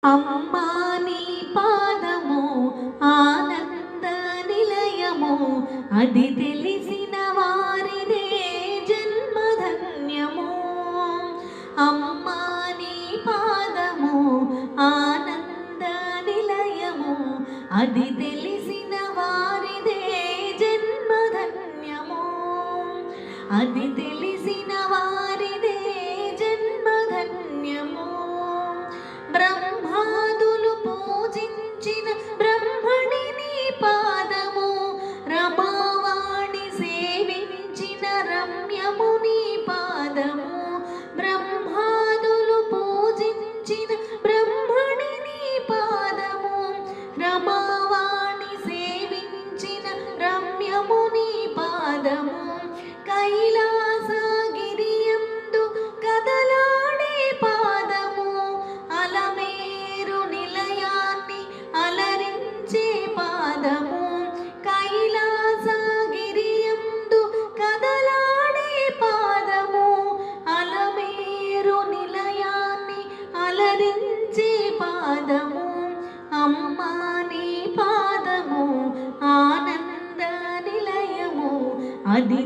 అమ్మా నీ పాదము ఆనంద నిలయము, అది తెలిసిన వారిదే జన్మధన్యము. అమ్మా నీ పాదము ఆనంద నిలయము, అది తెలిసిన వారిదే జన్మధన్యము. అది తెలిసిన వారిదే జన్మధన్యము. బ్రహ్మాదులు పూజించిన బ్రహ్మణి నీ పాదము, రమావాణి సేవించిన రమ్యము నీ పాదము. బ్రహ్మాదులు పూజించిన బ్రహ్మణి నీ పాదము, రమావాణి సేవించిన రమ్యము నీ పాదము. కైలాసగిరియందు కదలాడే పాదము, అలమేరు నిలయాన్ని అలరించే పాదము. కైలాసగిరియందు కదలాడే పాదము, అలమేరు నిలయాన్ని అలరించే పాదము. అమ్మా నీ పాదము ఆనంద నిలయము, అది